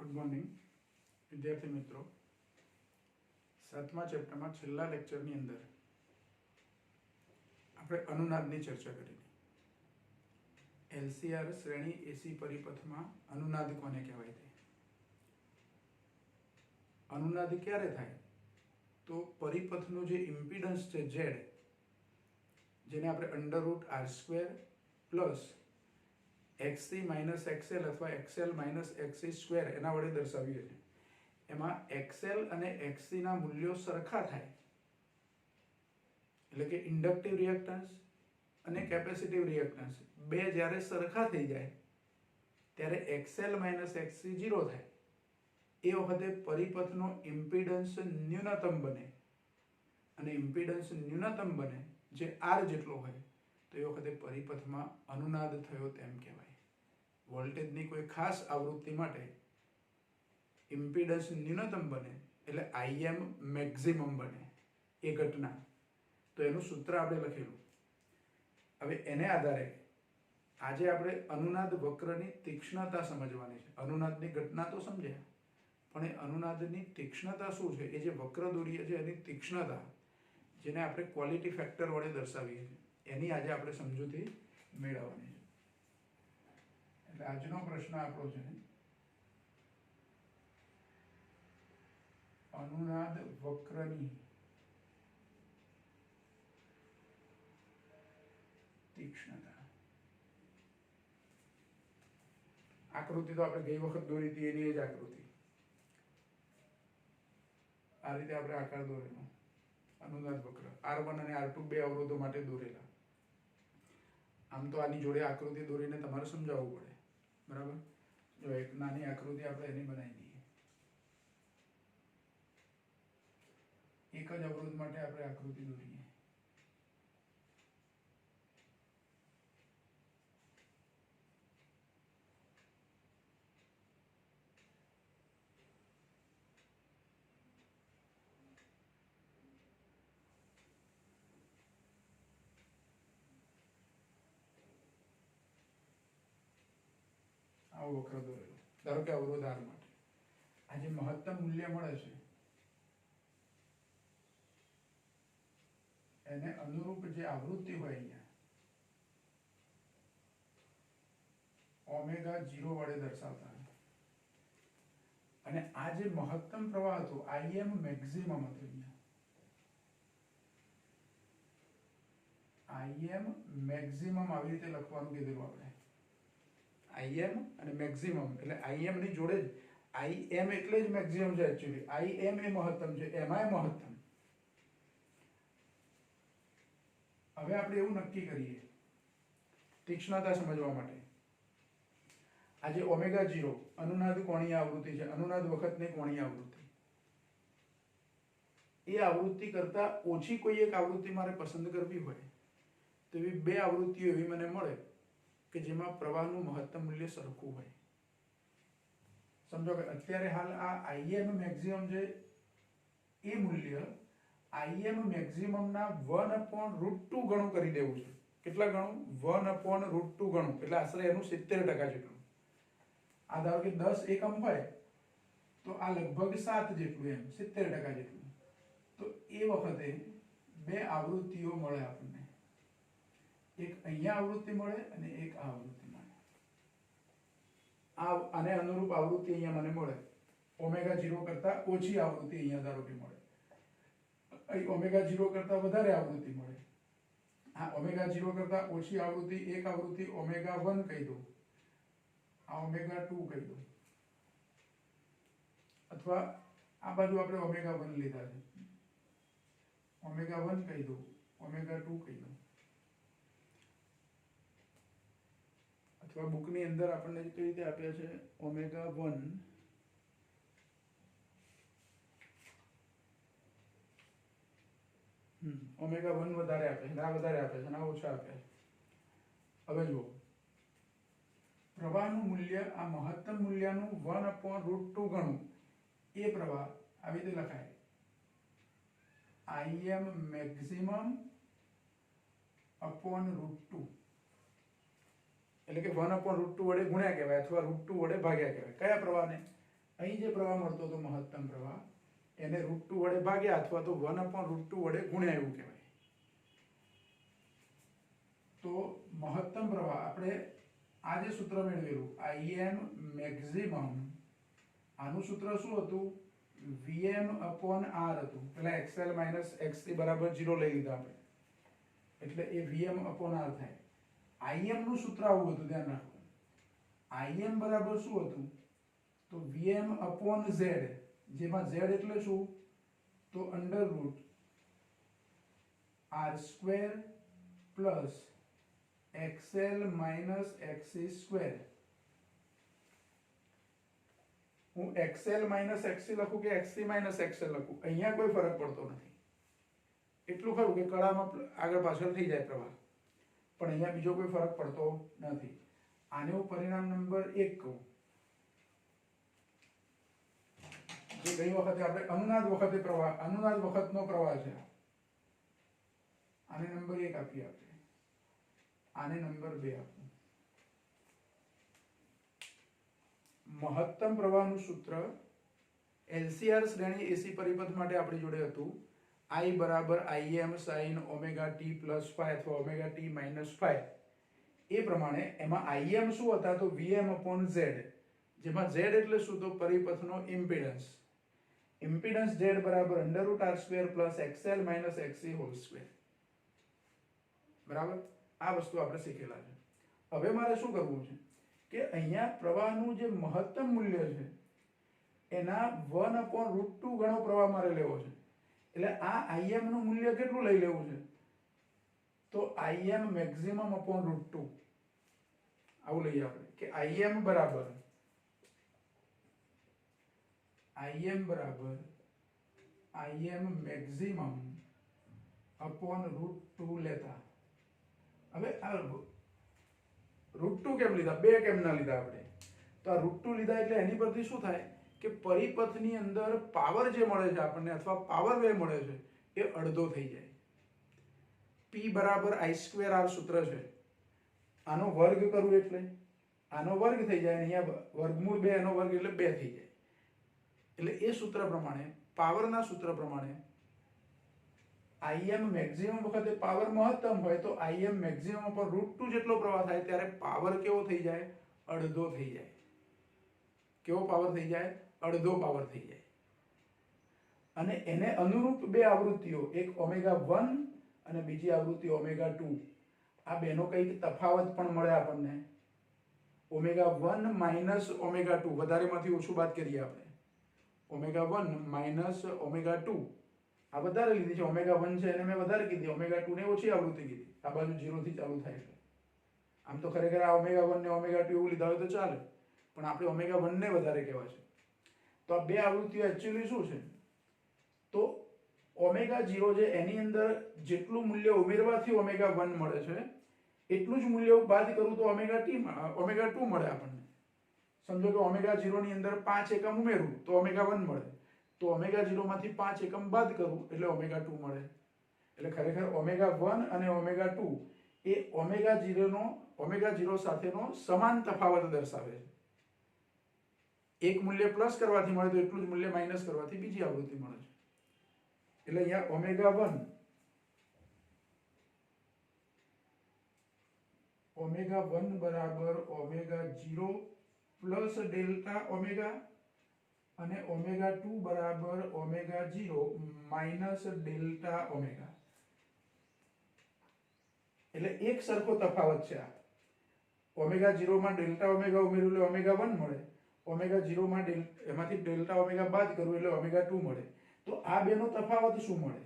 Good morning विद्यार्थी मित्रों। 7मा chapter में छेल्ला लेक्चर ની અંદર આપણે અનુનાદની ચર્ચા કરી। એલસીઆર શ્રેણી એસી પરિપથમાં અનુનાદ કોને કહેવાય છે? અનુનાદ ક્યારે થાય? તો પરિપથનો જે ઇમ્પિડન્સ છે z, જેને આપણે √r² plus xc minus xl અથવા xl માઇનસ xc² એના વડે દર્શાવીએ છીએ। એમાં xl અને xc ના મૂલ્યો સરખા થાય, એટલે કે ઇન્ડક્ટિવ રિએક્ટન્સ અને કેપેસિટિવ રિએક્ટન્સ બે જ્યારે સરખા થઈ જાય ત્યારે xl માઇનસ xc 0 થાય। એ વખતે પરિપથનો ઇમ્પિડન્સ ન્યૂનતમ બને, અને ઇમ્પિડન્સ ન્યૂનતમ બને જે r જેટલો હોય તો એ વખતે પરિપથમાં અનુનાદ થયો તેમ કહેવાય। વોલ્ટેજની કોઈ ખાસ આવૃત્તિ માટે ઇમ્પિડન્સ ન્યૂનતમ બને એટલે Im મેક્સિમમ બને એ ઘટના, તો એનું સૂત્ર આપણે લખેલું। હવે એને આધારે આજે આપણે અનુનાદ વક્રની તીક્ષ્ણતા સમજવાની છે। અનુનાદની ઘટના તો સમજ્યા, પણ એ અનુનાદની તીક્ષ્ણતા શું છે, એ જે વક્ર દોરીએ છે એની તીક્ષ્ણતા, જેને આપણે ક્વોલિટી ફેક્ટર વડે દર્શાવીએ છીએ, એની આજે આપણે સમજૂતી મેળવવાની છે। એટલે આજનો પ્રશ્ન આપણો છે અનુનાદ વક્રની તીક્ષ્ણતા। આકૃતિ તો આપણે ગઈ વખત દોરી હતી એની જ આકૃતિ, આ રીતે આપણે આકાર દોરેલો અનુનાદ વક્ર R1 અને R2 બે અવરોધો માટે દોરેલા। આમ તો આની જોડે આકૃતિ દોરીને તમારે સમજાવવું પડે, બરાબર? જો એક નાની આકૃતિ આપણે એની બનાવી દઈએ। એક જ અવરોધ માટે આપણે આકૃતિ દોરીએ। આવો વક્ર દોરેલો, ધારો કે અવરોધ R માટે આ જે મહત્તમ મૂલ્ય મળે છે એને અનુરૂપ જે આવૃત્તિ હોય અહીંયા ω0 વડે દર્શાવતા, અને આ જે મહત્તમ પ્રવાહ હતો Im મેક્સિમમ હતો અહીંયા। Im મેક્સિમમ આવી રીતે લખવાનું કીધેલું આપણે, Im અને મેક્સિમમ એટલે Im ની જોડે જ Im એટલે જ મેક્સિમમ છે એકચ્યુઅલી, Im એ મહત્તમ છે, એમાંય મહત્તમ। હવે આપણે એવું નક્કી કરીએ તીક્ષ્ણતા સમજવા માટે, આજે ω0 અનુનાદ કોણીય આવૃત્તિ છે, અનુનાદ વખતની કોણીય આવૃત્તિ, એ આવૃત્તિ કરતા ઓછી કોઈ એક આવૃત્તિ મારે પસંદ કરવી હોય તો એવી બે આવૃત્તિઓ એવી મને મળે કે જેમાં પ્રવાહનું મહત્તમ મૂલ્ય સરખું હોય। સમજો કે અત્યારે હાલ આ Im મેક્સિમમ છે, એ મૂલ્ય Im મેક્સિમમ ના 1/√2 ગણું કરી દેવું છે। કેટલા ગણું? 1/√2 ગણું, એટલે આશરે એનું 70% જેટલું। આ ધારો કે 10 એકમ હોય તો આ લગભગ 7 જેટલું, એમ 70% જેટલું। તો એ વખતે બે આવૃત્તિઓ મળે આપણને, એક અહીંયા આવૃત્તિ મળે અને એક આ આવૃત્તિ મળે। આને અનુરૂપ આવૃત્તિ અહીંયા મને મળે, ω0 કરતા ઓછી આવૃત્તિ અહીંયા ધારો કે મળે, અહીં ω0 કરતા વધારે આવૃત્તિ મળે। આ ω0 કરતા ઓછી આવૃત્તિ એક આવૃત્તિ ω1 કહી દો, આ ω2 કહી દો, અથવા આ બાજુ આપણે ω1 લીધા છે, ω1 કહી દો, ω2 કહી દો, અથવા બુકની અંદર આપણને કઈ રીતે આપ્યા છે ω1 ω1 વધારે આપે છે, આ વધારે આપે છે, આ ઓછા આપે છે। હવે જુઓ, પ્રવાહનું મૂલ્ય આ મહત્તમ મૂલ્યનું 1/√2 ગણું, એ પ્રવાહ આવી રીતે લખાય Im મેક્સિમમ /√2, એટલે કે 1/√2 વડે ગુણ્યા કહેવાય અથવા √2 વડે ભાગ્યા કહેવાય। કયા પ્રવાહને? અહીં જે પ્રવાહ મળતો હતો મહત્તમ પ્રવાહ એને √2 વડે ભાગ્યા અથવા તો 1/√2 વડે ગુણ્યા એવું કહેવાય. તો મહત્તમ પ્રવાહ આપણે આ જે સૂત્ર મેળવેલું Im મેક્સિમમ, આનું સૂત્ર શું હતું? Vm/R હતું. પેલા XL - XC બરાબર 0 લઈ લીધા આપણે, એટલે એ Vm/R થાય. Im નું સૂત્ર આવું હતું, ધ્યાન રાખો. Im બરાબર શું હતું? તો Vm/Z, જેમાં Z એટલે શું? તો √R² પ્લસ XL - XC². હું XL - XC લખું કે XC - XL લખું, અહીંયા કોઈ ફરક પડતો નથી. એટલું ખરું કે કળામાં આગળ પાછળ થઈ જાય પ્રવાહ, પણ અહીંયા બીજો કોઈ ફરક પડતો નથી. આને હું પરિણામ નંબર 1 કહું. જે ગઈ વખતે આપણે અનુનાદ વખતનો પ્રવાહ છે. આને નંબર 1 આપીએ આપણે, આને નંબર 2 આપું. મહત્તમ પ્રવાહનું સૂત્ર LCR શ્રેણી એસી પરિપથ માટે આપણી જોડે હતું I બરાબર Im sin omega t plus phi અથવા ઓમેગા t માઇનસ phi. એ પ્રમાણે એમાં Im શું હતા? તો Vm/Z, જેમાં Z એટલે શું? તો પરિપથનો ઇમ્પિડન્સ. ઇમ્પિડન્સ Z બરાબર √R² પ્લસ XL - XC². બરાબર? આ વસ્તુ આપણે શીખેલા છે. હવે મારે શું કરવું છે કે અહીંયા પ્રવાહનું જે મહત્તમ મૂલ્ય છે એના 1/√2 ગણો પ્રવાહ મારે લેવો છે. એટલે આ Im નું મૂલ્ય કેટલું લઈ લેવું છે? તો Im maximum/√2 આવું લઈએ આપણે કે Im બરાબર Im maximum/√2 લેતા. હવે આ √2 કેમ લીધા? 2 કેમ ના લીધા આપણે? તો આ √2 લીધા એટલે એની પરથી શું થાય કે પરિપથની અંદર પાવર જે મળે છે આપણને અથવા પાવર વે મળે છે એ અડધો થઈ જાય. P બરાબર I²R સૂત્ર છે. આનો વર્ગ કરું એટલે આનો વર્ગ થઈ જાય, અહીંયા વર્ગમૂળ 2 એનો વર્ગ એટલે 2 થઈ જાય. એટલે એ સૂત્ર પ્રમાણે, પાવરના સૂત્ર પ્રમાણે Im મેક્સિમમ વખતે પાવર મહત્તમ હોય તો Im મેક્સિમમ પર √2 જેટલો પ્રવાહ થાય ત્યારે પાવર કેવો થઈ જાય? અડધો થઈ જાય. કેવો પાવર થઈ જાય? અડધો પાવર થઈ જાય. અને એને અનુરૂપ બે આવૃત્તિઓ, એક ω1 અને બીજી આવૃત્તિ ω2, આ બેનો કંઈક તફાવત પણ મળે આપણને. ω1 માઇનસ ω2, વધારેમાંથી ઓછું બાદ કરીએ આપણે. ω1 માઇનસ ω2, આ વધારે લીધી છે. ω1 છે એને મેં વધારે કીધી, ω2 ને ઓછી આવૃત્તિ કીધી. આ બાજુ 0 થી ચાલુ થાય છે. આમ તો ખરેખર આ ω1 ને ω2 એવું લીધા હોય તો ચાલે, પણ આપણે ω1 ને વધારે કહેવા છે. તો આ બે આવૃત્તિઓ એક્ચ્યુઅલી શું છે? તો ω0 જે એની અંદર જેટલું મૂલ્ય ઉમેરવાથી ω1 મળે છે એટલું જ મૂલ્ય બાદ કરું તો ω2 મળે આપણને. સમજો કે ω0 ની અંદર 5 એકમ ઉમેરું તો ω1 મળે, તો ω0 માંથી 5 એકમ બાદ કરું એટલે ω2 મળે. એટલે ખરેખર ω1 અને ω2 એ ω0 સાથેનો સમાન તફાવત દર્શાવે છે. એક મૂલ્ય પ્લસ કરવાથી મળે તો એટલું જ મૂલ્ય માઇનસ કરવાથી બીજી આવૃત્તિ મળે છે. એટલે અહીંયા ω1 બરાબર ω0 પ્લસ ડેલ્ટા ઓમેગા અને ω2 બરાબર ω0 માઇનસ ડેલ્ટા ઓમેગા. એટલે એક સરખો તફાવત છે. આ ω0 માં ડેલ્ટા ઓમેગા ઉમેર્યું એટલે ω1 મળે, ω0 માં એમાંથી ડેલ્ટા ઓમેગા બાદ કરું એટલે ω2 મળે. તો આ બેનો તફાવત શું મળે?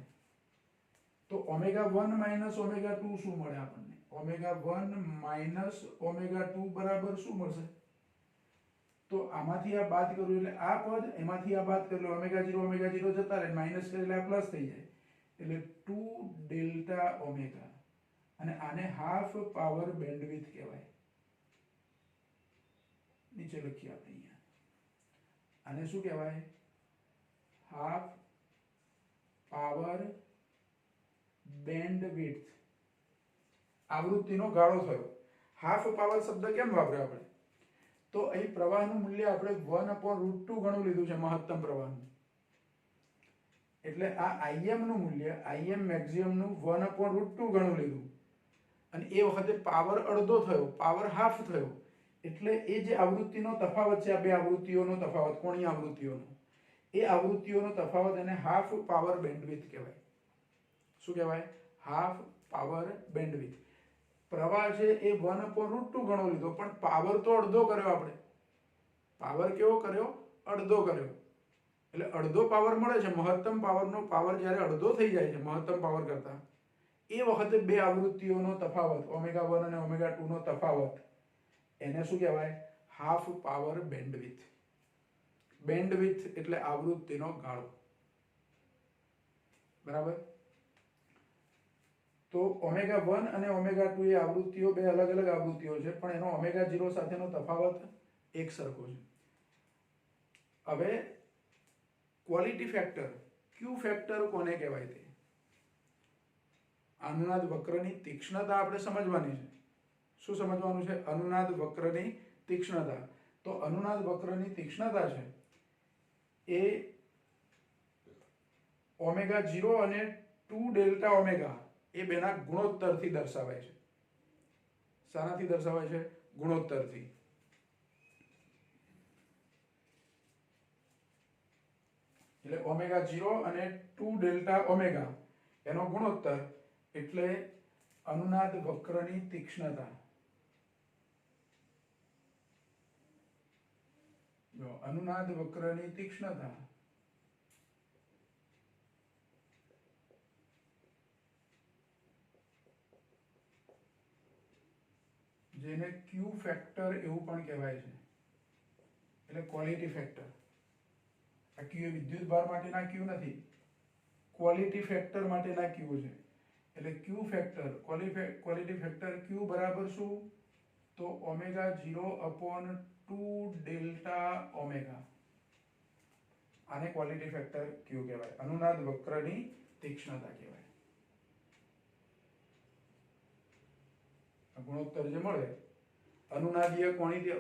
તો ω1 માઇનસ ω2 શું મળે આપણને? ω1 માઇનસ ω2 બરાબર શું મળશે? તો આમાંથી આ બાદ કરું એટલે આ પદ, એમાંથી આ બાદ કરું ω0 જતા રહે, માઇનસ કરે એટલે આ પ્લસ થઈ જાય, એટલે 2 ડેલ્ટા ઓમેગા. અને આને હાફ પાવર બેન્ડવિડ્થ કહેવાય. નીચે લખીએ આપણે અહીંયા. આને શું કહેવાય? Half power bandwidth. આવૃત્તિનો ગાળો થયો. હાફ પાવર શબ્દ કેમ વાપર્યો આપણે? તો અહીં પ્રવાહનું મૂલ્ય આપણે 1/√2 ગણું લીધું છે મહત્તમ પ્રવાહનું. એટલે આ Im નું મૂલ્ય Im મેક્સિમમ નું 1/√2 ગણું લીધું અને એ વખતે પાવર અડધો થયો, પાવર હાફ થયો. એટલે એ જે આવૃત્તિનો તફાવત છે, આ બે આવૃત્તિઓનો તફાવત, કોણીય આવૃત્તિઓનો, એ આવૃત્તિઓનો તફાવત એને હાફ પાવર બેન્ડવિડ્થ કહેવાય. શું કહેવાય? Half power bandwidth. પ્રવાહ છે એ 1/√2 ગણો લીધો, પણ પાવર તો અડધો કર્યો આપણે. પાવર કેવો કર્યો? અડધો કર્યો. એટલે અડધો પાવર મળે છે. મહત્તમ પાવરનો પાવર જ્યારે અડધો થઈ જાય છે મહત્તમ પાવર કરતા, એ વખતે બે આવૃત્તિઓનો તફાવત, ω1 અને ω2 નો તફાવત, એને શું કહેવાય? Half power bandwidth. બેન્ડવિડ્થ એટલે આવૃત્તિનો ગાળો. બરાબર? તો ω1 અને ω2 એ આવૃત્તિઓ બે અલગ અલગ આવૃત્તિઓ છે, પણ એનો ω0 સાથેનો તફાવત એક સરખો છે. હવે ક્વોલિટી ફેક્ટર, ક્યુ ફેક્ટર કોને કહેવાય? તે અનુનાદ વક્રની તીક્ષ્ણતા આપણે સમજવાની છે. શું સમજવાનું છે? અનુનાદ વક્રની તીક્ષ્ણતા. તો અનુનાદ વક્રની તીક્ષ્ણતા છે એ ω0 અને 2Δω એ બેના ગુણોત્તરથી દર્શાવાય છે. શાનાથી દર્શાવાય છે? ગુણોત્તરથી. એટલે ω0 અને 2Δω એનો ગુણોત્તર એટલે અનુનાદ વક્રની તીક્ષ્ણતા. જો અનુનાદ વક્રની તીક્ષ્ણતા જેને ક્યુ ફેક્ટર એવું પણ કહેવાય છે, એટલે ક્વોલિટી ફેક્ટર. આ ક્યુ એ વિદ્યુત ભાર માટેના ક્યુ નથી, ક્વોલિટી ફેક્ટર માટેના ક્યુ છે. એટલે ક્યુ ફેક્ટર, ક્વોલિટી ફેક્ટર ક્યુ બરાબર શું? તો ω0/2Δω. આને ક્વોલિટી ફેક્ટર ક્યુ કહેવાય. અનુનાદ વક્રની તીક્ષ્ણતા કહેવાય. ગુણોત્તર જે મળે, અનુનાદીય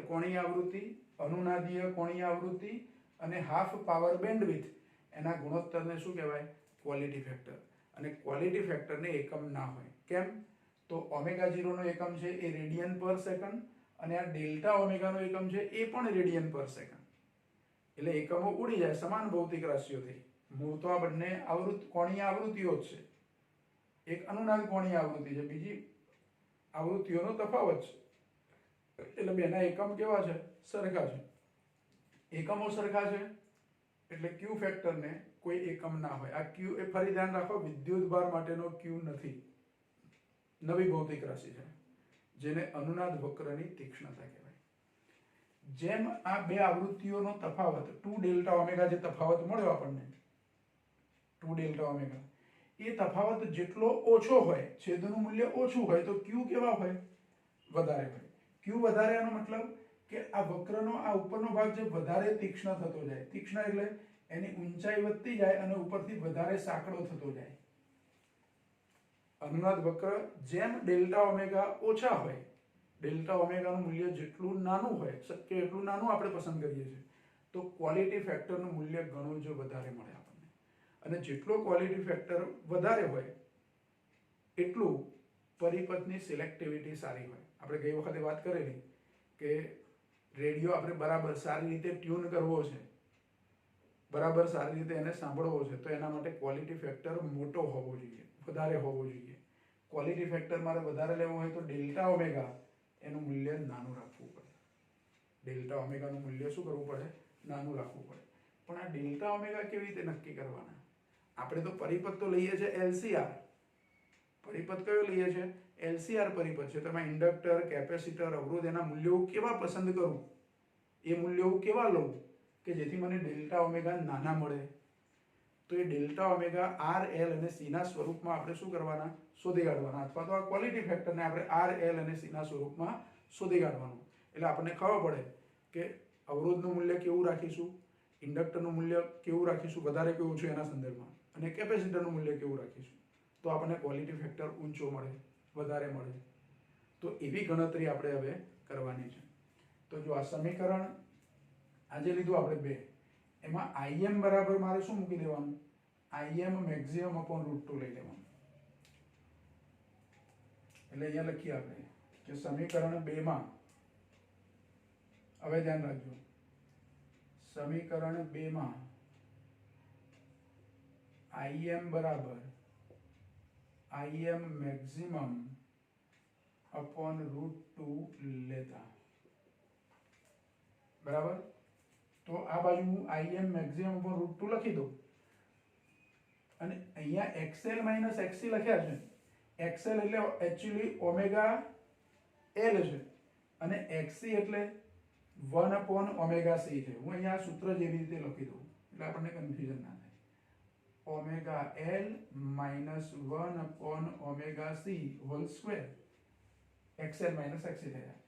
કોણીય આવૃત્તિ, અનુનાદીય કોણીય આવૃત્તિ અને હાફ પાવર બેન્ડવિડ્થ, એના ગુણોત્તરને શું કહેવાય? Quality factor. અને ક્વોલિટી ફેક્ટરને એકમ ના હોય. કેમ? તો ω0 નો એકમ છે એ રેડિયન પર સેકન્ડ અને આ Δω નો એકમ છે એ પણ રેડિયન પર સેકન્ડ. એટલે એકમો ઉડી જાય, સમાન ભૌતિક રાશિઓ થઈ. મૂળ તો આ બંને કોણીય આવૃત્તિઓ જ છે. એક અનુનાદ કોણીય આવૃત્તિ છે, બીજી આવૃત્તિઓનો તફાવત છે. એટલે બેના એકમ કેવા છે? સરખા છે. એકમો સરખા છે એટલે ક્યુ ફેક્ટરને કોઈ એકમ ના હોય. આ ક્યુ એ ફરી ધ્યાન રાખો, વિદ્યુત ભાર માટેનો ક્યુ નથી, નવી ભૌતિક રાશિ છે જેને અનુનાદ વક્રની તીક્ષ્ણતા કહેવાય. જેમ આ બે આવૃત્તિઓનો તફાવત 2Δω જે તફાવત મળ્યો આપણને, 2Δω, એ તફાવત જેટલો ઓછો હોય, છેદનું મૂલ્ય ઓછું હોય, તો ક્યુ કેવા હોય? વધારે હોય. ક્યુ વધારે એનો મતલબ કે આ વક્રનો આ ઉપરનો ભાગ જે વધારે તીક્ષ્ણ થતો જાય. તીક્ષ્ણ એટલે એની ઊંચાઈ વધતી જાય અને ઉપરથી વધારે સાંકડો થતો જાય. અનુનાદ વક્ર જેમ Δω ઓછા હોય, Δω નું મૂલ્ય જેટલું નાનું હોય, શક્ય એટલું નાનું આપણે પસંદ કરીએ છીએ, તો ક્વોલિટી ફેક્ટરનું મૂલ્ય ઘણું જ વધારે મળે આપણને. અને જેટલો ક્વોલિટી ફેક્ટર વધારે હોય એટલું પરિપથની સિલેક્ટિવિટી સારી હોય. આપણે ગઈ વખતે વાત કરેલી કે રેડિયો આપણે બરાબર સારી રીતે ટ્યુન કરવો છે, બરાબર સારી રીતે એને સાંભળવો છે, તો એના માટે ક્વોલિટી ફેક્ટર મોટો હોવો જોઈએ, વધારે હોવો જોઈએ. ક્વોલિટી ફેક્ટર મારે વધારે લેવો હોય તો Δω એનું મૂલ્ય નાનું રાખવું પડે. Δω નું મૂલ્ય શું કરવું પડે? નાનું રાખવું પડે. પણ આ Δω કેવી રીતે નક્કી કરવાના? આપણે તો પરિપથ તો લઈએ છીએ LCR. પરિપથ કયો લઈએ છીએ? LCR પરિપથ છે. તમે ઇન્ડક્ટર, કેપેસિટર, અવરોધ એના મૂલ્યો કેવા પસંદ કરું, એ મૂલ્યો કેવા લઉં કે જેથી મને Δω નાના મળે? તો એ Δω R, L અને C ના સ્વરૂપમાં આપણે શું કરવાના? શોધી કાઢવાના. અથવા તો આ ક્વોલિટી ફેક્ટરને આપણે R, L અને C ના સ્વરૂપમાં શોધી કાઢવાનું. એટલે આપણને ખબર પડે કે અવરોધનું મૂલ્ય કેવું રાખીશું, ઇન્ડક્ટરનું મૂલ્ય કેવું રાખીશું, વધારે કે ઓછું એના સંદર્ભમાં, અને કેપેસિટરનું મૂલ્ય કેવું રાખીશું, તો આપણને ક્વોલિટી ફેક્ટર ઊંચો મળે, વધારે મળે. તો એવી ગણતરી આપણે હવે કરવાની છે. તો જો આ સમીકરણ આજે લીધું આપણે 2, એમાં im બરાબર મારે શું મૂકી દેવાનું? im મેક્સિમમ અપોન √2 લઈ લેવાનું. એટલે અહીંયા લખીએ આપણે કે સમીકરણ 2 માં, હવે ધ્યાન રાખજો, સમીકરણ 2 માં im બરાબર im મેક્સિમમ અપોન √2 લેતા, બરાબર. તો આ બાજુ હું im મેક્સિમમ અપોન √2 લખી દઉં, અને અહીંયા xl માઇનસ xc લખ્યા છે. xl એટલે એકચ્યુઅલી ઓમેગા l છે, અને xc એટલે 1 અપોન ઓમેગા c છે. હું અહીંયા સૂત્ર જેવી રીતે લખી દઉં એટલે આપણને કન્ફ્યુઝન ના થાય. Omega l minus 1 upon omega c whole square, xl minus xc થયા.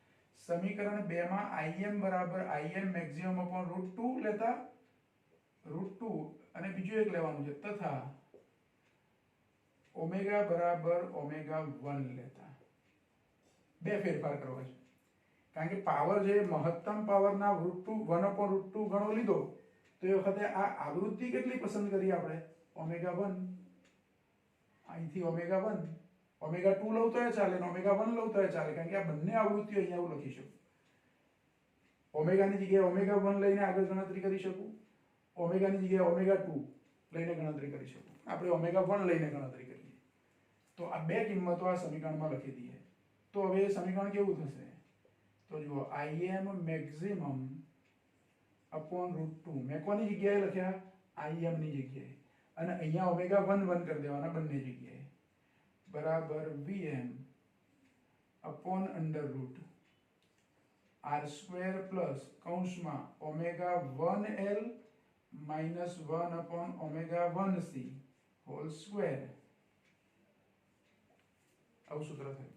સમીકરણ 2 માં im બરાબર im મેક્સિમમ અપોન √2 લેતા, √2, અને બીજું એક લેવાનું છે તથા ઓમેગા બરાબર ઓમેગા 1 લેતા. બે ફેરફાર કરવા છે, કારણ કે પાવર જે મહત્તમ પાવરના √2 1 અપોન √2 ગણો લીધો, તો એ વખતે આ આવૃત્તિ કેટલી પસંદ કરી આપણે? ઓમેગા 1. અહીંથી ઓમેગા 1, ઓમેગા 2 લઉં તો ચાલે, ને ઓમેગા 1 લઉં તો ચાલે, કારણ કે આ બંને આવૃત્તિઓ અહીંયા હું લખી શકું. ઓમેગાની જગ્યાએ ઓમેગા 1 લઈને આગળ ગણતરી કરી શકું, ઓમેગાની જગ્યાએ ઓમેગા 2 લઈને ગણતરી કરી શકું. આપણે ઓમેગા 1 લઈને ગણતરી કરીએ તો આ બે કિંમતો આ સમીકરણમાં લખી દઈએ. તો હવે એ સમીકરણ કેવું થશે? તો જુઓ, im મેક્સિમમ અપોન √2 મેં કોની જગ્યાએ લખ્યા? im ની જગ્યાએ, અને અહીંયા ઓમેગા 1 1 કરી દેવાના બંને જગ્યાએ, બરાબર vm upon under root r² plus કૌંસમાં omega 1l minus 1 upon omega 1c whole square. આવું સૂત્ર થયું.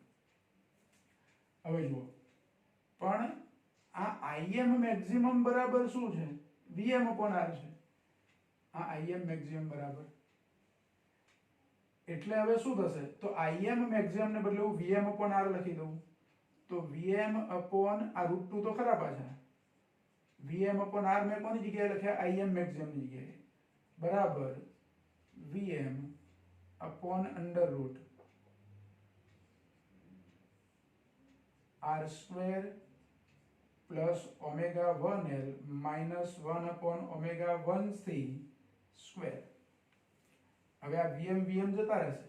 હવે જુઓ, પણ આ im મેક્સિમમ બરાબર શું છે? vm અપોન r છે. આ im મેક્સિમમ બરાબર, એટલે હવે શું થશે? તો im મેક્સિમમ ને બદલે હું vm અપોન r લખી દઉં. તો vm અપોન આ √2 તો ખરા પાછા, vm અપોન r મેં કોની જગ્યાએ લખ્યા? im મેક્સિમમ ની જગ્યાએ, બરાબર vm upon under root r² plus omega 1l minus 1 upon omega 1c square. હવે આ vm જતા રહેશે,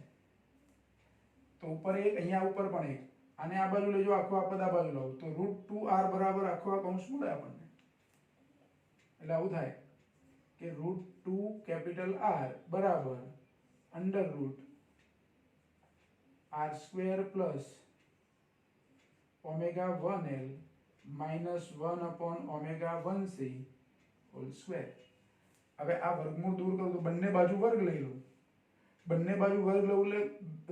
તો ઉપર એક, અહીંયા ઉપર પણ એક, અને આ બાજુ લેજો, આખો આ પદ આ બાજુ લાવો તો √2r બરાબર આખો આ કૌંસ મળે આપણને. એટલે આવું થાય કે √2 કેપિટલ R બરાબર under root r² plus omega 1l minus 1 upon omega 1c whole square. હવે આ વર્ગમૂળ દૂર કરું તો બંને બાજુ વર્ગ લઈ લઉં, બંને બાજુ વર્ગ લઉં એટલે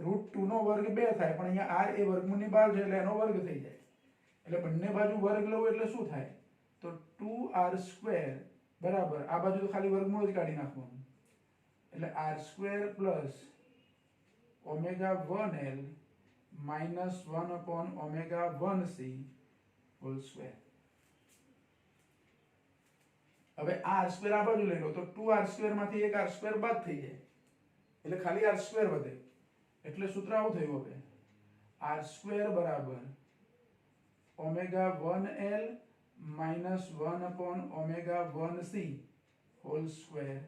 √2 નો વર્ગ 2 થાય, પણ અહીંયા r એ વર્ગમૂળની બહાર છે એટલે એનો વર્ગ થઈ જાય. એટલે બંને બાજુ વર્ગ લઉં એટલે શું થાય? તો 2r² બરાબર, આ બાજુ તો ખાલી વર્ગમૂળ જ કાઢી નાખવાનું, એટલે r² plus omega 1l minus 1 upon omega 1c whole square. હવે આ r² આ બાજુ લઈ લો તો 2r² માંથી એક r² બાદ થઈ જાય, એટલે ખાલી r² વધે. એટલે સૂત્ર આવું થયું. હવે r² બરાબર omega 1l minus 1 upon omega 1c whole square.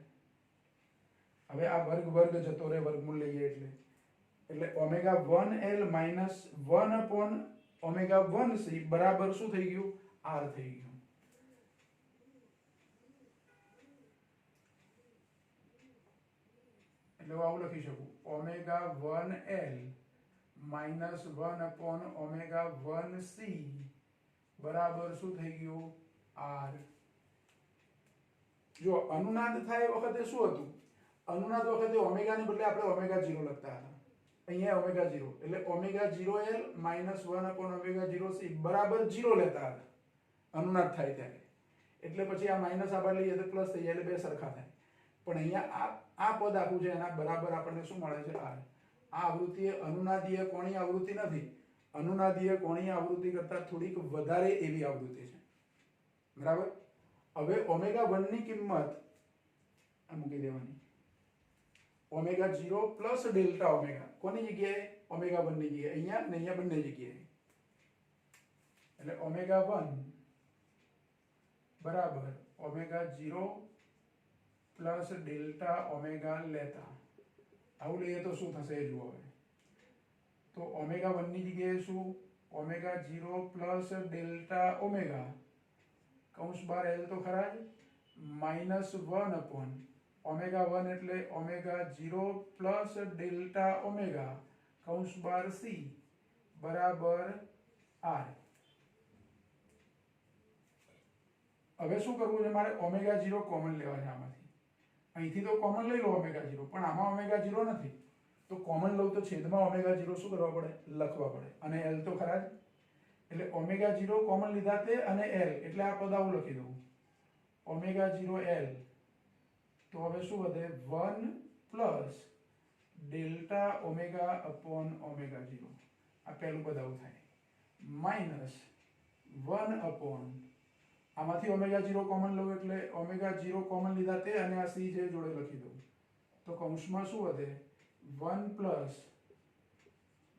હવે આ વર્ગ જતો રહે, વર્ગમૂળ લઈએ એટલે omega 1l minus 1 upon omega 1c બરાબર શું થઈ ગયું? r થઈ ગયું. એટલે આવું લખી શકું, omega 1l minus 1 upon omega 1c બરાબર શું થઈ ગયું? r. જો અનુનાદ થાય એ વખતે શું હતું? અનુનાદ વખતે ઓમેગાને બદલે આપણે ઓમેગા 0 લખતા હતા, અહીંયા ઓમેગા 0, એટલે omega 0l minus 1 upon omega 0c બરાબર 0 લેતા હતા અનુનાદ થાય ત્યારે. એટલે પછી આ માઇનસ આ બાદ લઈએ તો પ્લસ થઈ જાય, એટલે બે સરખા થાય. પણ અહીંયા આ પદ આખું છે એના બરાબર આપણને શું મળે છે? r. આ આવૃત્તિ અનુનાદીય કોણીય આવૃત્તિ નથી, અનુનાદીય કોણીય આવૃત્તિ કરતાં થોડીક વધારે એવી આવૃત્તિ છે. બરાબર. હવે ઓમેગા 1 ની કિંમત આ મૂકી દેવાની, ઓમેગા 0 પ્લસ ડેલ્ટા ઓમેગા કોની જગ્યાએ, ઓમેગા 1 ની જગ્યાએ, અહીંયા ને અહીંયા બંને જગ્યાએ. એટલે ઓમેગા 1 બરાબર ઓમેગા 0 પ્લસ ડેલ્ટા ઓમેગા લેતા, આવું લઈએ તો શું થશે એ જુઓ. હવે તો ઓમેગા 1 ની જગ્યાએ શું, ઓમેગા 0 પ્લસ ડેલ્ટા ઓમેગા કૌંસ બાર એલ તો ખરા જ, -1 અપોન ઓમેગા 1 એટલે ઓમેગા 0 પ્લસ ડેલ્ટા ઓમેગા કૌંસ બાર સી બરાબર આર. હવે શું કરવું છે મારે, ઓમેગા 0 કોમન લેવા છે આમાંથી. અહીંથી તો કોમન લઈ લો ઓમેગા 0, પણ આમાં ઓમેગા 0 નથી તો કોમન લઉં તો છેદમાં ઓમેગા 0 શું કરવા પડે, લખવા પડે. અને એલ તો ખરા જ, એટલે ઓમેગા 0 કોમન લીધા તે અને એલ, એટલે આ પદ આવું લખી દઉં, ઓમેગા 0 એલ. તો હવે શું વધે, 1 plus delta omega upon omega 0, આ પહેલું પદ આવું થાય, માઇનસ 1 અપોન આમાંથી ઓમેગા 0 કોમન લઉં એટલે ઓમેગા 0 કોમન લીધા તે અને આ સી જે જોડે લખી દઉં, તો કૌંસમાં શું વધે, 1 plus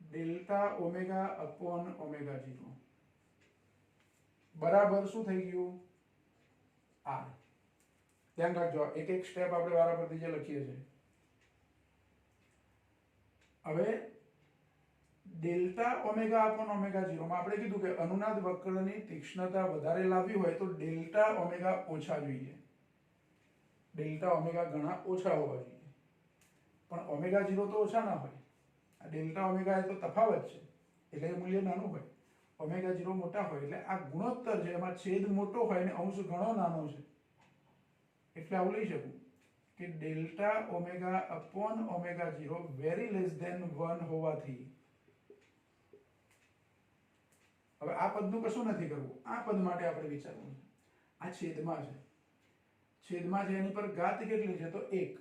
delta omega upon omega 0 બરાબર શું થઈ ગયું, આર. ધ્યાન રાખજો, એક એક સ્ટેપ આપણે વારાફરતી જે લખીએ છીએ. હવે ડેલ્ટા ઓમેગા અપોન ઓમેગા 0 માં આપણે કીધું કે અનુનાદ વક્રની તીક્ષ્ણતા વધારે લાવવી હોય તો ડેલ્ટા ઓમેગા ઓછા જોઈએ, ડેલ્ટા ઓમેગા ઘણા ઓછા હોવા જોઈએ. પણ ઓમેગા 0 તો ઓછા ના હોય, આ ડેલ્ટા ઓમેગા એ તો તફાવત છે એટલે એ મૂલ્ય નાનું હોય. ઓમેગા 0 મોટા હોય એટલે આ ગુણોત્તર છે એમાં છેદ મોટો હોય ને અંશ ઘણો નાનો છે, એટલે આવું લઈ શકું કે delta omega upon omega 0 very less than 1 હોવાથી. હવે આ પદનું કશું નથી કરવું, આ પદ માટે આપણે વિચારવું છે, આ છેદમાં છે, છેદમાં છે એની પર ઘાત કેટલી છે તો 1,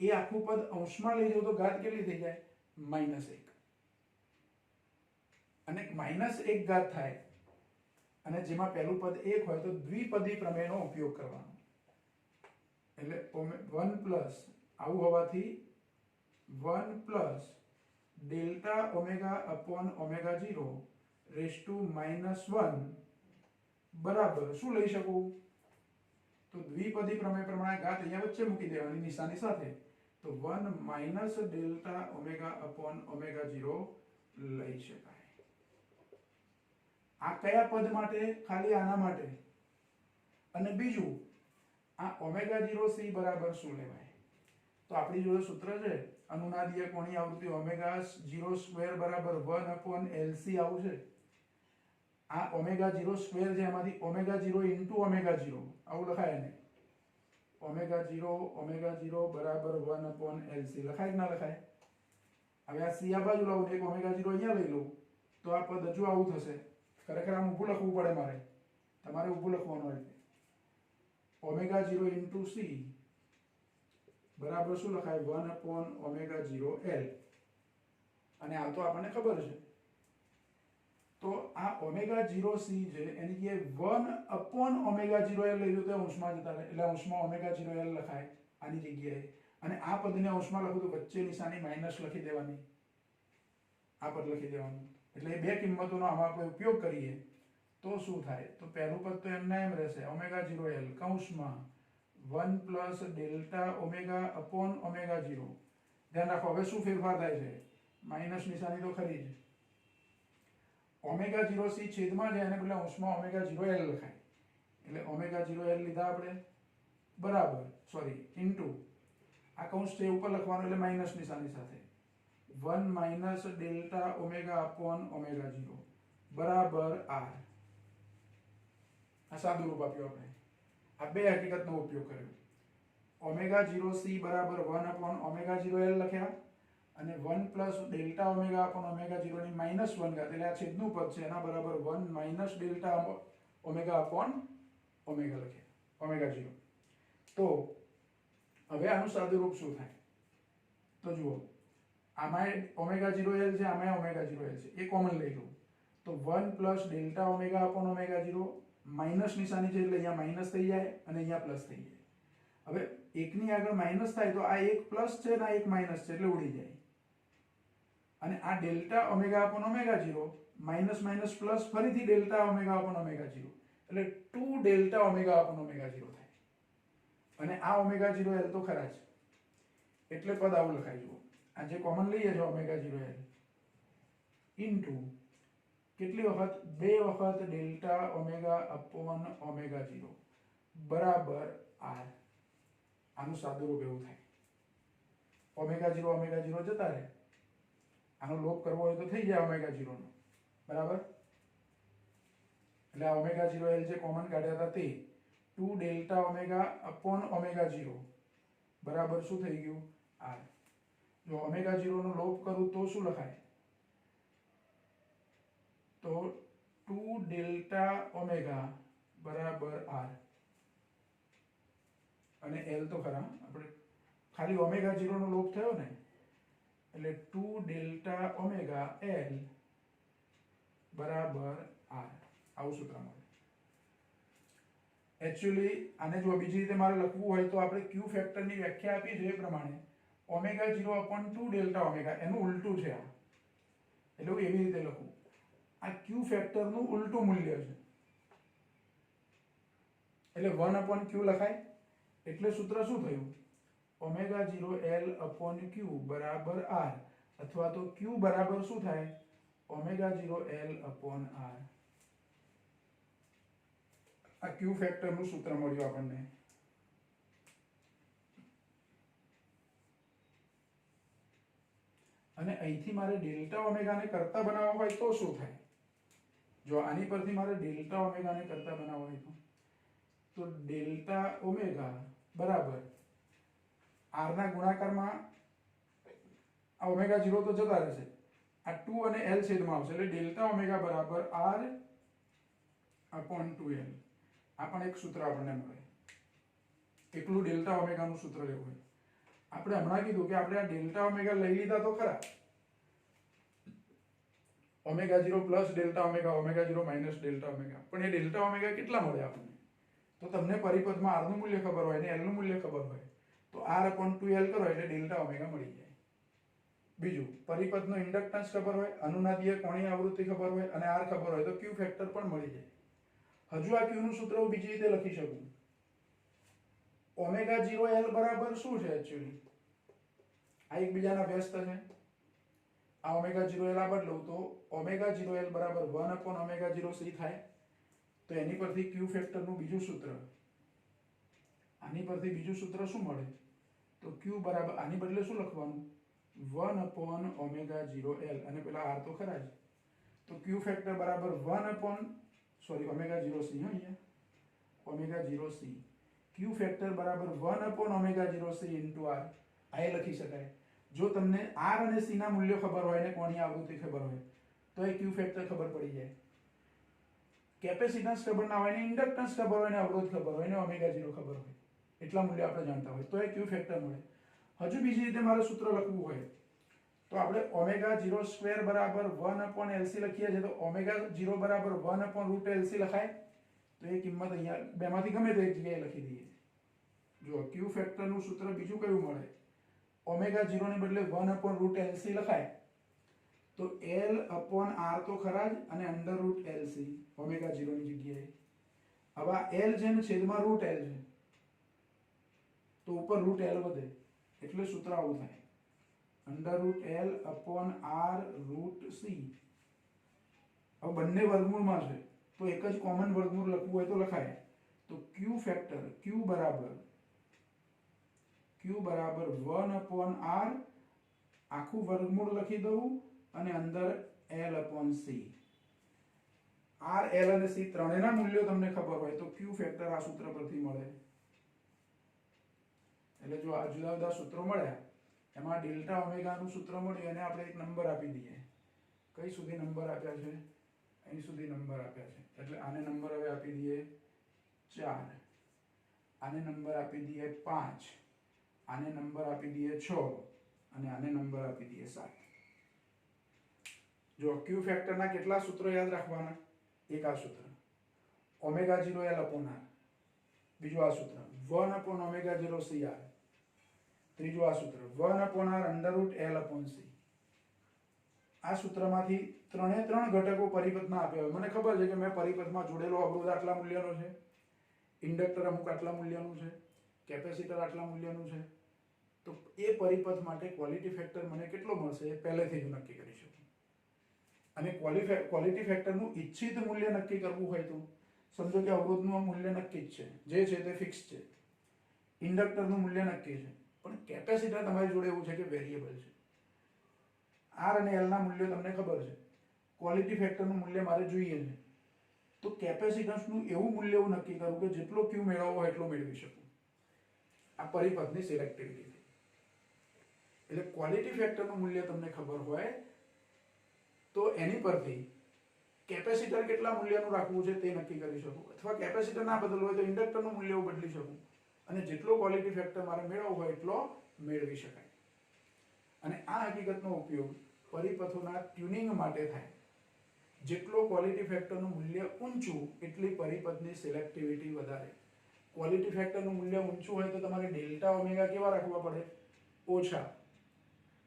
એ આખું પદ અંશમાં લઈ જાવ તો ઘાત કેટલી થઈ જાય, -1. અને -1 ઘાત થાય અને જેમાં પહેલું પદ 1 હોય તો દ્વિપદી પ્રમેયનો ઉપયોગ કરવાનો. એટલે 1 પ્લસ આવું હોવાથી 1 plus delta omega upon omega 0 raise to -1 બરાબર શું લઈ શકું, તો દ્વિપદી પ્રમેય પ્રમાણે ઘાત અહીંયા વચ્ચે મૂકી દેવાની નિશાની સાથે, તો 1 minus delta omega upon omega 0 લઈ શકાય. આ કયા પદ માટે, ખાલી આના માટે. અને બીજું આ ઓમેગા 0 સી બરાબર શું લેવાય, તો આપણી જોડે સૂત્ર છે અનુનાદીય કોણીય આવૃત્તિ ઓમેગા 0 સ્ક્વેર બરાબર 1 અપોન LC આવું છે. આ ઓમેગા 0 સ્ક્વેર છે એમાંથી ઓમેગા 0 ઇન્ટુ ઓમેગા 0 આવું લખાય ને, ઓમેગા 0 બરાબર 1 અપોન LC લખાય કે ના લખાય. હવે આ સી આ બાજુ લાવું, એક ઓમેગા 0 અહીંયા લઈ લઉં તો આ પદ હજુ આવું થશે. ખરેખર આમ ઊભું લખવું પડે મારે, તમારે ઊભું લખવાનું હોય. ઓમેગા 0 ઇન્ટુ સી બરાબર શું લખાય, 1 અપોન ઓમેગા 0 L. અને આ તો આપણને ખબર છે. તો આ ઓમેગા 0 સી છે એની જગ્યાએ 1 અપોન ઓમેગા 0 L લઈ લો તો અંશમાં જતા રહે, એટલે અંશમાં ઓમેગા 0 L લખાય આની જગ્યાએ. અને આ પદને અંશમાં લખું તો વચ્ચે નિશાની માઇનસ લખી દેવાની, આ પદ લખી દેવાનું. એટલે બે કિંમતોનો આમાં આપણે ઉપયોગ કરીએ તો શું થાય, તો પહેલું પદ તો એમને એમ રહેશે, ઓમેગા 0 L કૌંસમાં 1 plus delta omega upon omega 0. ધ્યાન રાખો હવે શું ફેરફાર થાય છે, માઇનસ નિશાની તો ખરી જ. ઓમેગા 0 સી છેદમાં જાય અને પેલા અંશમાં ઓમેગા 0 L લખાય, એટલે ઓમેગા 0 L લીધા આપણે બરાબર, સોરી ઇન્ટુ આ કૌંસ છે ઉપર લખવાનું એટલે માઇનસ નિશાની સાથે 1 minus delta omega upon omega 0 બરાબર r. આ સાદું રૂપ આપ્યું આપણે, આ બે હકીકતનો ઉપયોગ કર્યો. ઓમેગા 0 સી બરાબર 1 અપોન ઓમેગા 0 L લખ્યા અને 1 plus delta omega upon omega 0 ની -1 ઘાત, એટલે આ છેદનું પદ છે એના બરાબર 1 minus delta omega upon omega લખ્યા, ઓમેગા 0. તો હવે આનું સાદું રૂપ શું થાય, તો જુઓ આમાં ઓમેગા 0 L છે, આમાં ઓમેગા 0 L છે, એ કોમન લઈ લો તો 1 plus delta omega upon omega 0 minus નિશાની છે એટલે અહીંયા માઇનસ થઈ જાય અને અહીંયા પ્લસ થઈ જાય. હવે એકની આગળ માઇનસ થાય તો આ એક પ્લસ છે ને આ એક માઇનસ છે એટલે ઉડી જાય. અને આ delta omega upon omega 0 minus minus plus ફરીથી ડેલ્ટા ઓમેગા અપોન ઓમેગા 0 એટલે 2 ડેલ્ટા ઓમેગા અપોન ઓમેગા 0 થાય. અને આ ઓમેગા 0 એલ તો ખરા જ એટલે પદ આવું લખાય. જુઓ આ જે કોમન લઈએ છો ઓમેગા 0 એલ ઇન્ટુ કેટલી વખત 2 વખત ડેલ્ટા ઓમેગા અપોન ઓમેગા 0 બરાબર r. આનું સાદુરૂપ એવું થાય. ઓમેગા 0 જતા રહે. આનો લોપ કરવો હોય તો થઈ જાય ઓમેગા 0 નો બરાબર. એટલે આ ઓમેગા 0 એલ જે કોમન કાઢ્યા હતા તે 2 ડેલ્ટા ઓમેગા અપોન ઓમેગા 0 બરાબર શું થઈ ગયું r. જો ઓમેગા 0 નો લોપ કરું તો શું લખાય? તો 2 ડેલ્ટા ઓમેગા બરાબર r. અને l તો ખરા આપણે ખાલી ઓમેગા 0 નો લોપ થયો ને એટલે 2 ડેલ્ટા ઓમેગા l બરાબર r. આવું સૂત્ર મળે. એકચ્યુઅલી આને જો બીજી રીતે મારે લખવું હોય તો આપણે q ફેક્ટરની વ્યાખ્યા આપી છે એ પ્રમાણે ઓમેગા 0 અપોન 2 ડેલ્ટા ઓમેગા એનું ઉલટું છે આ. એટલે હું એવી રીતે લખું. આ q ફેક્ટરનું ઉલટું મૂલ્ય છે એટલે 1 અપોન q લખાય. એટલે સૂત્ર શું થયું? ઓમેગા 0 l અપોન q બરાબર r. અથવા તો q બરાબર શું થાય? Omega 0 l upon r. આ q ફેક્ટરનું સૂત્ર મળ્યું આપણને. અને અહીંથી મારે ડેલ્ટા ઓમેગાને કરતા બનાવવા હોય તો શું થાય? જો આની પરથી મારે ડેલ્ટા ઓમેગાને કરતા બનાવવા હોય તો ડેલ્ટા ઓમેગા બરાબર r ના ગુણાકારમાં આ ઓમેગા 0 તો જતા રહેશે. આ 2 અને l છેદમાં આવશે એટલે ડેલ્ટા ઓમેગા બરાબર r અપોન 2l. આ પણ એક સૂત્ર આપણને મળે. એકલું ડેલ્ટા ઓમેગાનું સૂત્ર લેવું હોય. આપણે હમણાં કીધું કે આપણે આ ડેલ્ટા ઓમેગા લઈ લીધા તો ખરા. Omega 0 plus delta omega, omega 0 minus delta omega. પણ એ ડેલ્ટા ઓમેગા કેટલા મળે આપણને? તો તમને પરિપથમાં r નું મૂલ્ય ખબર હોય ને l નું મૂલ્ય ખબર હોય તો r અપોન 2l કરો એટલે ડેલ્ટા ઓમેગા મળી જાય. બીજું પરિપથનો ઇન્ડક્ટન્સ ખબર હોય, અનુનાદીય કોણીય આવૃત્તિ ખબર હોય અને r ખબર હોય તો q ફેક્ટર પણ મળી જાય. હજુ આ q નું સૂત્ર હું બીજી રીતે લખી શકું. ઓમેગા 0 l બરાબર શું છે એકચ્યુઅલી? આ એકબીજાના વ્યસ્ત છે. આ ઓમેગા 0 l આ બદલું તો ઓમેગા 0 l બરાબર 1 અપોન ઓમેગા 0 c થાય. તો એની પરથી q ફેક્ટરનું બીજું સૂત્ર, આની પરથી બીજું સૂત્ર શું મળે? તો q બરાબર આની બદલે શું લખવાનું? 1 અપોન ઓમેગા 0 l અને પેલા r તો ખરા જ. તો q ફેક્ટર બરાબર 1 અપોન ઓમેગા 0 c. અહીંયા ઓમેગા 0 c q ફેક્ટર બરાબર 1 upon omega 0 c into r. આ લખી શકાય. જો તમને r અને c ના મૂલ્યો ખબર હોય ને કોણીય આવૃત્તિ ખબર હોય તો એ q ફેક્ટર ખબર પડી જાય. કેપેસિટન્સ ખબર ના હોય ને ઇન્ડક્ટન્સ ખબર હોય ને અવરોધ ખબર હોય ને ઓમેગા 0 ખબર હોય એટલા મૂલ્ય આપણે જાણતા હોય તો એ q ફેક્ટર મળે. હજુ બીજી રીતે મારે સૂત્ર લખવું હોય તો આપણે ઓમેગા 0 સ્ક્વેર બરાબર 1 અપોન LC લખીએ છીએ તો ઓમેગા 0 બરાબર 1 અપોન રૂટ LC લખાય. તો એ કિંમત અહીંયા બેમાંથી ગમે તે એક જગ્યાએ લખી દઈએ. જો q ફેક્ટરનું સૂત્ર બીજું કયું મળે? ઓમેગા 0 ને બદલે 1 અપોન રૂટ LC લખાય તો l અપોન r તો ખરા જ અને અંડર રૂટ LC ઓમેગા 0 ની જગ્યાએ. હવે l છે ને છેદમાં રૂટ l છે તો ઉપર રૂટ l વધે એટલે સૂત્ર આવું થાય. Under root l upon r root c. હવે બંને વર્ગમૂળમાં છે તો એક જ કોમન વર્ગમૂળ લખવું હોય તો લખાય. તો q ફેક્ટર q બરાબર 1 અપોન r આખું વર્ગમૂળ લખી દઉં અને અંદર l upon c. r, l અને c ત્રણેયના મૂલ્યો તમને ખબર હોય તો q ફેક્ટર આ સૂત્ર પરથી મળે. એટલે જો આ જુદા જુદા સૂત્રો મળ્યા એમાં ડેલ્ટા ઓમેગા નું સૂત્ર મળ્યું એને આપણે એક નંબર આપી દઈએ. કઈ સુધી નંબર આપ્યા છે? અહીં સુધી નંબર આપ્યા છે. એટલે આને નંબર હવે આપી દઈએ 4, આને નંબર આપી દઈએ 5, આને નંબર આપી દઈએ 6 અને આને નંબર આપી દઈએ 7. જો q ફેક્ટરના કેટલા સૂત્રો યાદ રાખવાના? એક આ સૂત્ર. ઓમેગા 0 એલ અપોન આર, બીજું આ સૂત્ર 1 અપોન ઓમેગા 0 સી આર, ત્રીજું આ સૂત્ર 1 upon R under root L upon C. આ સૂત્રમાંથી ત્રણે ત્રણ ઘટકો પરિપથમાં આપ્યા હોય. મને ખબર છે કે મેં પરિપથમાં જોડેલો અવરોધ આટલા મૂલ્યનો છે, ઇન્ડક્ટર અમુક આટલા મૂલ્યનું છે, કેપેસિટર આટલા મૂલ્યનું છે, તો એ પરિપથ માટે ક્વોલિટી ફેક્ટર મને કેટલો મળશે એ પહેલેથી જ નક્કી કરી શકું. અને ક્વોલિટી ફેક્ટરનું ઈચ્છિત મૂલ્ય નક્કી કરવું હોય તો સમજો કે અવરોધનું મૂલ્ય નક્કી જ છે, જે છે તે ફિક્સ છે, ઇન્ડક્ટરનું મૂલ્ય નક્કી છે, પણ કેપેસિટર તમારી જોડે એવું છે કે વેરિયેબલ છે. આર અને એલ ના મૂલ્યો તમને ખબર છે, ક્વોલિટી ફેક્ટરનું મૂલ્ય મારે જોઈએ છે, તો કેપેસિટન્સનું એવું મૂલ્ય હું નક્કી કરું કે જેટલો ક્યુ મેળવવો હોય એટલો મેળવી શકું. આ પરિપથની સિલેક્ટિવિટી. એટલે ક્વોલિટી ફેક્ટરનું મૂલ્ય તમને ખબર હોય તો એની પરથી કેપેસિટર કેટલા મૂલ્યનું રાખવું છે તે નક્કી કરી શકું, અથવા કેપેસિટર ના બદલવું હોય તો ઇન્ડક્ટરનું મૂલ્ય હું બદલી શકું, અને જેટલો ક્વોલિટી ફેક્ટર મારે મેળવવો હોય એટલો મેળવી શકાય. અને આ હકીકતનો ઉપયોગ પરિપથોના ટ્યુનિંગ માટે થાય. જેટલો ક્વોલિટી ફેક્ટરનું મૂલ્ય ઊંચું એટલી પરિપથની સિલેક્ટિવિટી વધારે. ક્વોલિટી ફેક્ટરનું મૂલ્ય ઊંચું હોય તો તમારે ડેલ્ટા ઓમેગા કેવા રાખવા પડે? ઓછા.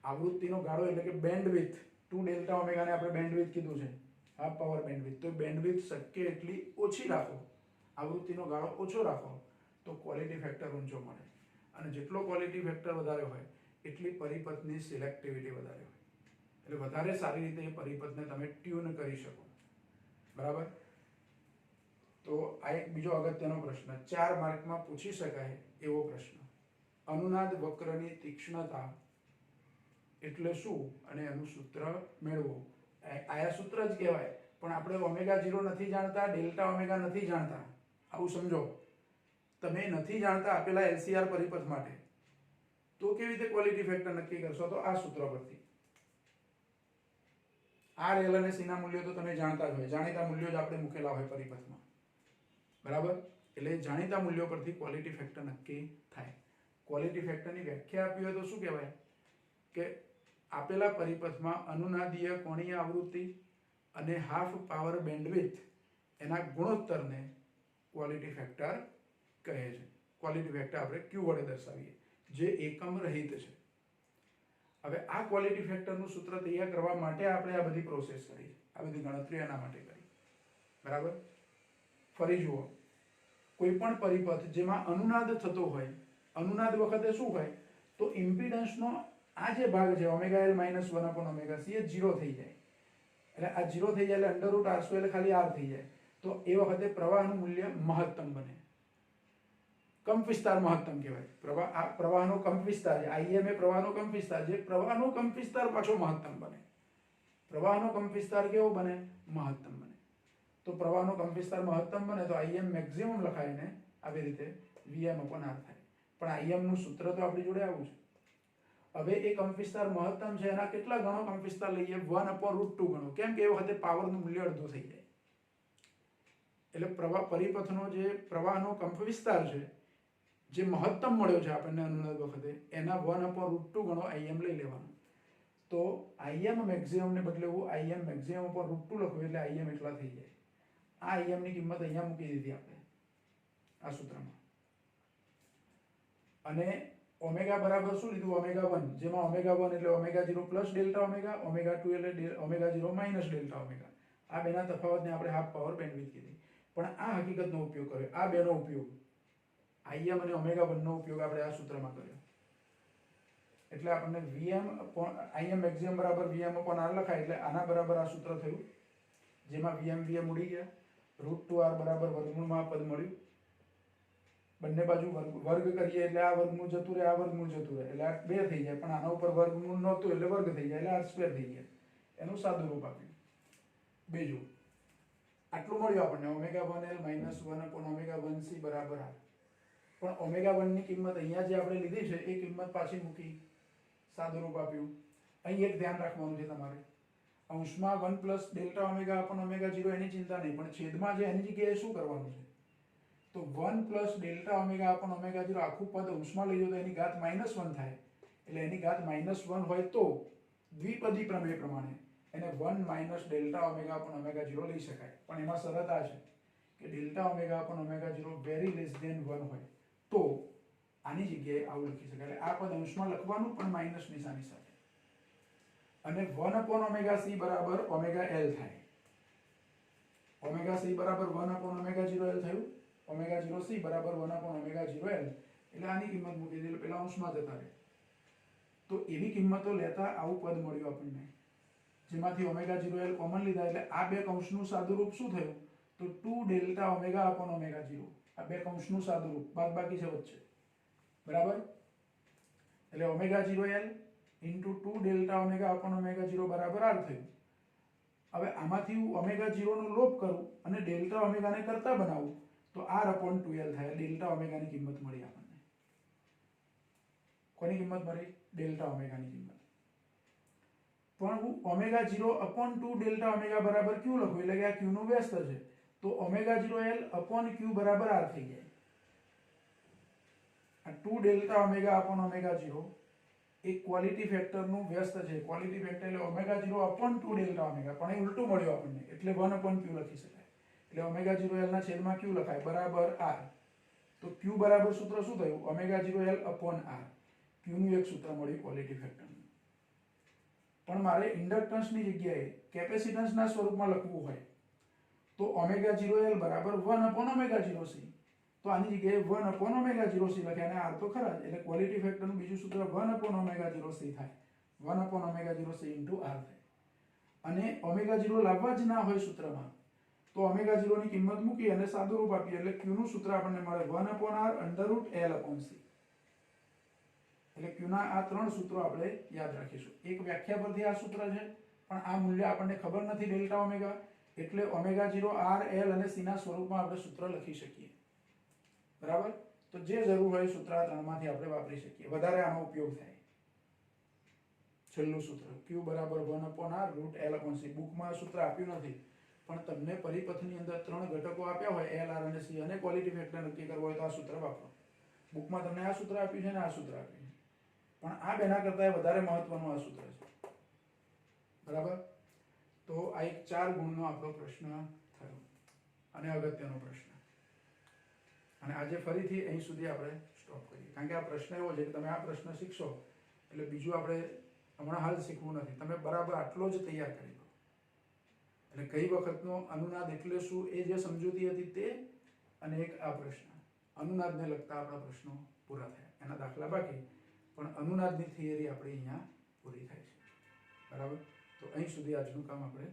આવૃત્તિનો ગાળો એટલે કે બેન્ડવિડ્થ, 2 ડેલ્ટા ઓમેગાને આપણે બેન્ડવિડ્થ કીધું છે, હાફ પાવર બેન્ડવિડ્થ. તો બેન્ડવિડ્થ શક્ય એટલી ઓછી રાખો, આવૃત્તિનો ગાળો ઓછો રાખો, તો ક્વોલિટી ફેક્ટર ઊંચો મળે. અને જેટલો ક્વોલિટી ફેક્ટર વધારે હોય એટલી પરિપથની સિલેક્ટિવિટી વધારે હોય, એટલે વધારે સારી રીતે એ પરિપથને તમે ટ્યુન કરી શકો. બરાબર? તો આ એક બીજો અગત્યનો પ્રશ્ન, 4 માર્કમાં પૂછી શકાય એવો પ્રશ્ન. અનુનાદ વક્રની તીક્ષ્ણતા એટલે શું અને એનું સૂત્ર મેળવો. આયા સૂત્ર જ કહેવાય, પણ આપણે ઓમેગા 0 નથી જાણતા, ડેલ્ટા ઓમેગા નથી જાણતા. આવું સમજો, તમે નથી જાણતા આપેલા એલસીઆર પરિપથ માટે, તો કેવી રીતે ક્વોલિટી ફેક્ટર નક્કી કરશો? તો આ સૂત્ર પરથી. આર, એલ અને સી ના મૂલ્યો તો તમે જાણતા જ હોય, જાણીતા મૂલ્યો જ આપણે મૂકેલા હોય પરિપથમાં. બરાબર? એટલે જાણીતા મૂલ્યો પરથી ક્વોલિટી ફેક્ટર નક્કી થાય. ક્વોલિટી ફેક્ટરની વ્યાખ્યા આપી હોય તો શું કહેવાય? કે આપેલા પરિપથમાં અનુનાદીય કોણીય આવૃત્તિ અને હાફ પાવર બેન્ડવિડ્થ એના ગુણોત્તરને ક્વોલિટી ફેક્ટર કહે છે. ક્વોલિટી ફેક્ટર આપણે ક્યુ વડે દર્શાવીએ, જે એકમ રહિત છે. હવે આ ક્વોલિટી ફેક્ટરનું સૂત્ર તૈયાર કરવા માટે આપણે આ બધી પ્રોસેસ કરી, આ બધી ગણતરીઓ એના માટે કરી. બરાબર? ફરી જુઓ, કોઈ પણ પરિપથ જેમાં અનુનાદ થતો હોય, અનુનાદ વખતે શું હોય તો ઇમ્પિડન્સનો આ જે ભાગ છે omega L minus 1 upon omega C એ 0 થઈ જાય. એટલે આ 0 થઈ જાય એટલે અંડર રૂટ આર સ્ક્વેર ખાલી આર થઈ જાય. તો એ વખતે પ્રવાહનું મૂલ્ય મહત્તમ બને. કંપ વિસ્તાર મહત્તમ કહેવાય. પ્રવાહનો કંપ વિસ્તાર છે, આઈએમ એ પ્રવાહનો કંપ વિસ્તાર છે, પ્રવાહનો કંપ વિસ્તાર પાછો મહત્તમ બને. પ્રવાહનો કંપ વિસ્તાર કેવો બને? મહત્તમ બને. તો પ્રવાહનો કંપ વિસ્તાર મહત્તમ બને તો આઈએમ મેક્સિમમ લખાઈને આવી રીતે વીએમ અપોન આર થાય. પણ આઈએમ નું સૂત્ર તો આપણી જોડે આવું છે. હવે એ કંપ વિસ્તાર મહત્તમ છે, એના કેટલા ગણો કંપ વિસ્તાર લઈએ? 1 અપોન √2 ગણો. કેમ કે એ વખતે પાવરનું મૂલ્ય અડધું થઈ જાય. એટલે પરિપથનો જે પ્રવાહનો કંપ વિસ્તાર છે, જે મહત્તમ મળ્યો છે આપણને અનુનાદ વખતે, એના 1 અપોન √2 ગણો આઈએમ લઈ લેવાનું. તો આઈએમ મેક્સિમમ ને બદલે હું આઈએમ મેક્સિમમ અપોન √2 લખું એટલે આઈએમ એટલા થઈ જાય. આ આઈએમ ની કિંમત અહીંયા મૂકી દીધી આપણે આ સૂત્રમાં. અને ઓમેગા બરાબર શું લીધું? ઓમેગા 1, જેમાં ઓમેગા 1 એટલે omega 0 plus delta omega, omega 2 એટલે ઓમેગા 0 માઇનસ ડેલ્ટા ઓમેગા. આ બેના તફાવતને આપણે હાફ પાવર બેન્ડવિડ્થ કીધી. પણ આ હકીકતનો ઉપયોગ કર્યો, આ બેનો ઉપયોગ, આઈએમ અને ઓમેગા 1 નો ઉપયોગ આપણે આ સૂત્રમાં કર્યો. એટલે આપણને વીએમ અપોન આઈએમ મેક્સિમમ બરાબર વીએમ અપોન આર લખાય, એટલે આના બરાબર આ સૂત્ર થયું, જેમાં વીએમ ઉડી ગયા. √2r બરાબર વર્ગમૂળમાં પદ મળ્યું. બંને બાજુ વર્ગ કરીએ એટલે આ વર્ગમૂળ જતું રહે, આ વર્ગમૂળ જતું રહે, એટલે આ 2 થઈ જાય. પણ આના ઉપર વર્ગમૂળ નહોતું એટલે વર્ગ થઈ જાય, એટલે r² થઈ ગયા. એનું સાદું રૂપ આપ્યું. બીજું આટલું મળ્યું આપણને, omega 1l minus 1 upon omega 1c બરાબર r. પણ ઓમેગા 1 ની કિંમત અહીંયા જે આપણે લીધી છે એ કિંમત પાછી મૂકી, સાદું રૂપ આપ્યું. અહીં એક ધ્યાન રાખવાનું છે તમારે, અંશમાં 1 plus delta omega upon omega 0 એની ચિંતા નહીં, પણ છેદમાં જે એની જગ્યાએ શું કરવાનું છે? તો 1 plus delta omega upon omega 0 આખું પદ અંશમાં લઈ જાઓ તો એની ઘાત -1 થાય. એટલે એની ઘાત -1 હોય તો દ્વિપદી પ્રમેય પ્રમાણે એને 1 minus delta omega upon omega 0 લઈ શકાય. પણ એમાં શરત આ છે કે delta omega upon omega 0 very less than 1 હોય તો આની જગ્યાએ આવું લખી શકાય. એટલે આ પદ અંશમાં લખવાનું પણ માઇનસ નિશાની સાથે. અને 1 અપોન ઓમેગા c બરાબર ઓમેગા l થાય. ઓમેગા c બરાબર 1 અપોન ઓમેગા 0 l થયું. ઓમેગા 0 c બરાબર 1 અપોન ઓમેગા 0 l. એટલે આની કિંમત મૂકી દે એટલે પેલા અંશમાં જતા રહે. તો એવી કિંમતો લેતા આવું પદ મળ્યું આપણને, જેમાંથી ઓમેગા 0 l કોમન લીધા એટલે આ બે કૌંસનું સાદુરૂપ શું થયું તો 2 ડેલ્ટા ઓમેગા અપોન ઓમેગા 0. આ બે કૌંસનું સાદુરૂપ બાદબાકી છે વચ્ચે, બરાબર. એટલે omega 0 l into 2 delta omega upon omega 0 બરાબર r થયું. હવે આમાંથી હું ઓમેગા 0 નો લોપ કરું અને ડેલ્ટા ઓમેગાને કરતા બનાવું તો r અપોન 2l થાય. ડેલ્ટા ઓમેગાની કિંમત મળી આપણને. કોની કિંમત મળી? ડેલ્ટા ઓમેગાની કિંમત. પણ હું ઓમેગા 0 અપોન 2 ડેલ્ટા ઓમેગા બરાબર q લખું એટલે કે આ q નું વ્યસ્ત છે તો ઓમેગા 0 l અપોન q બરાબર r થઈ જાય. આ 2 ડેલ્ટા ઓમેગા અપોન ઓમેગા 0 એક ક્વોલિટી ફેક્ટર નું વ્યસ્ત છે. ક્વોલિટી ફેક્ટર એટલે ઓમેગા 0 અપોન 2 ડેલ્ટા ઓમેગા, પણ એ ઉલટું મળ્યું આપણને એટલે 1 અપોન q લખી શકાય. એટલે ઓમેગા 0 l ના છેદમાં q લખાય બરાબર r. તો q બરાબર સૂત્ર શું થયું? Omega 0 l upon r. q નું એક સૂત્ર મળ્યું ક્વોલિટી ફેક્ટરનું. પણ મારે ઇન્ડક્ટન્સની જગ્યાએ કેપેસિટન્સના સ્વરૂપમાં લખવું હોય તો ઓમેગા 0 l બરાબર 1 અપોન ઓમેગા 0 c. તો આની જગ્યાએ 1 અપોન ઓમેગા 0 c લખ્યા અને r તો ખરા જ. એટલે ક્વોલિટી ફેક્ટરનું બીજું સૂત્ર 1 અપોન ઓમેગા 0 c થાય. 1 upon omega 0 c into r થાય. અને ઓમેગા 0 લાવવા જ ના હોય સૂત્રમાં તો ઓમેગા 0 ની કિંમત મૂકી અને સાદુરૂપ આપીએ એટલે q નું સૂત્ર આપણને મળે 1 upon r under root l upon c. એટલે q ના આ ત્રણ સૂત્રો આપણે યાદ રાખીશું. એક વ્યાખ્યા પરથી આ સૂત્ર છે, પણ આ મૂલ્ય આપણને ખબર નથી ડેલ્ટા ઓમેગા, એટલે ઓમેગા 0 r l અને c ના સ્વરૂપમાં આપણે સૂત્ર લખી શકીએ, બરાબર. તો જે જરૂર હોય સૂત્ર આ ત્રણમાંથી આપણે વાપરી શકીએ, વધારે આનો ઉપયોગ થાય. છેલ્લું સૂત્ર q બરાબર 1 upon r root l upon c. બુકમાં સૂત્ર આપ્યું નથી, પણ તમને પરિપથની અંદર ત્રણ ઘટકો આપ્યા હોય l r અને c અને ક્વોલિટી ફેક્ટર નક્કી કરવો હોય તો આ સૂત્ર વાપરો. બુકમાં તમને આ સૂત્ર આપ્યું છે અને આ સૂત્ર આપ્યું છે, પણ આ બેના કરતા વધારે મહત્વનું આ સૂત્ર છે, બરાબર. તો આ એક 4 ગુણનો આપણો પ્રશ્ન થયો અને અગત્યનો પ્રશ્ન. અને આજે ફરીથી અહીં સુધી આપણે સ્ટોપ કરીએ, કારણ કે આ પ્રશ્ન એવો છે કે તમે આ પ્રશ્ન શીખશો એટલે બીજું આપણે હમણાં હાલ શીખવું નથી, તમે બરાબર આટલો જ તૈયાર કરી લો. એટલે કઈ વખતનો અનુનાદ એટલે શું એ જે સમજૂતી હતી તે, અને એક આ પ્રશ્ન, અનુનાદને લગતા આપણા પ્રશ્નો પૂરા થયા. એના દાખલા બાકી, પણ અનુનાદની થિયરી આપણી અહીંયા પૂરી થાય છે, બરાબર. તો અહીં સુધી આજનું કામ આપણે